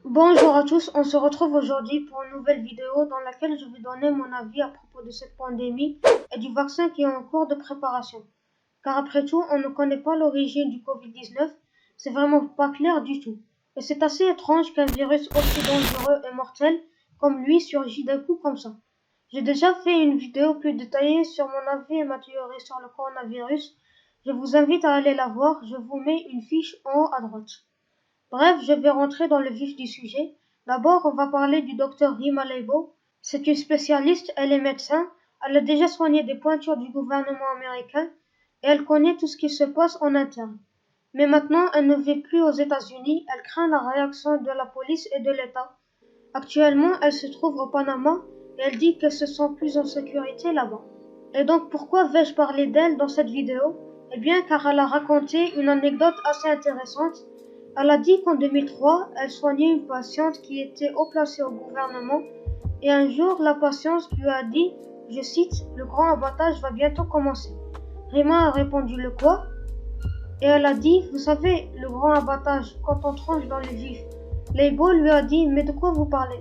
Bonjour à tous, on se retrouve aujourd'hui pour une nouvelle vidéo dans laquelle je vais donner mon avis à propos de cette pandémie et du vaccin qui est en cours de préparation. Car après tout, on ne connaît pas l'origine du Covid-19, c'est vraiment pas clair du tout. Et c'est assez étrange qu'un virus aussi dangereux et mortel comme lui surgit d'un coup comme ça. J'ai déjà fait une vidéo plus détaillée sur mon avis et ma théorie sur le coronavirus. Je vous invite à aller la voir, je vous mets une fiche en haut à droite. Bref, je vais rentrer dans le vif du sujet. D'abord, on va parler du docteur Rima Leibo. C'est une spécialiste, elle est médecin, elle a déjà soigné des pointures du gouvernement américain et elle connaît tout ce qui se passe en interne. Mais maintenant, elle ne vit plus aux États-Unis, elle craint la réaction de la police et de l'État. Actuellement, elle se trouve au Panama et elle dit qu'elle se sent plus en sécurité là-bas. Et donc, pourquoi vais-je parler d'elle dans cette vidéo? Eh bien, car elle a raconté une anecdote assez intéressante. Elle a dit qu'en 2003, elle soignait une patiente qui était haut placée au gouvernement et un jour, la patiente lui a dit, je cite, le grand abattage va bientôt commencer. Rima a répondu le quoi? Et elle a dit, vous savez, le grand abattage, quand on tranche dans le vif. Leibo lui a dit, mais de quoi vous parlez?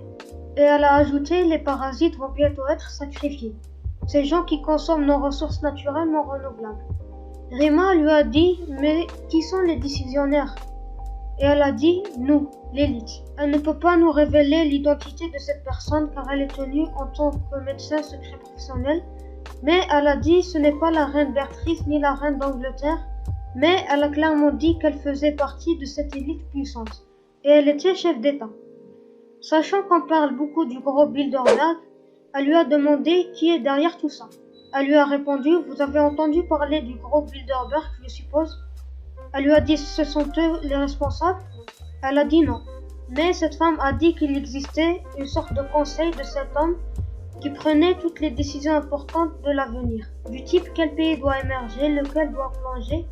Et elle a ajouté, les parasites vont bientôt être sacrifiés. Ces gens qui consomment nos ressources naturelles non renouvelables. Rima lui a dit, mais qui sont les décisionnaires? Et elle a dit, nous, l'élite. Elle ne peut pas nous révéler l'identité de cette personne car elle est tenue en tant que médecin secret professionnel. Mais elle a dit, ce n'est pas la reine Béatrice ni la reine d'Angleterre. Mais elle a clairement dit qu'elle faisait partie de cette élite puissante. Et elle était chef d'État. Sachant qu'on parle beaucoup du gros Bilderberg, elle lui a demandé qui est derrière tout ça. Elle lui a répondu, vous avez entendu parler du gros Bilderberg, je suppose? Elle lui a dit, ce sont eux les responsables? Elle a dit non. Mais cette femme a dit qu'il existait une sorte de conseil de cet homme qui prenait toutes les décisions importantes de l'avenir, du type quel pays doit émerger, lequel doit plonger,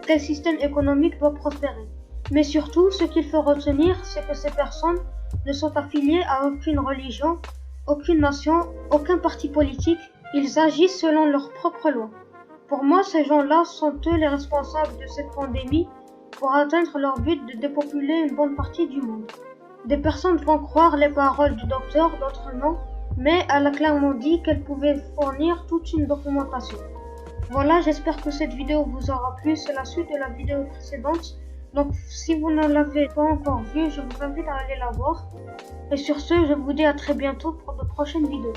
quel système économique doit prospérer. Mais surtout, ce qu'il faut retenir, c'est que ces personnes ne sont affiliées à aucune religion, aucune nation, aucun parti politique. Ils agissent selon leurs propres lois. Pour moi, ces gens-là sont eux les responsables de cette pandémie pour atteindre leur but de dépopuler une bonne partie du monde. Des personnes vont croire les paroles du docteur, d'autres non, mais elle a clairement dit qu'elle pouvait fournir toute une documentation. Voilà, j'espère que cette vidéo vous aura plu, c'est la suite de la vidéo précédente. Donc si vous ne l'avez pas encore vue, je vous invite à aller la voir. Et sur ce, je vous dis à très bientôt pour de prochaines vidéos.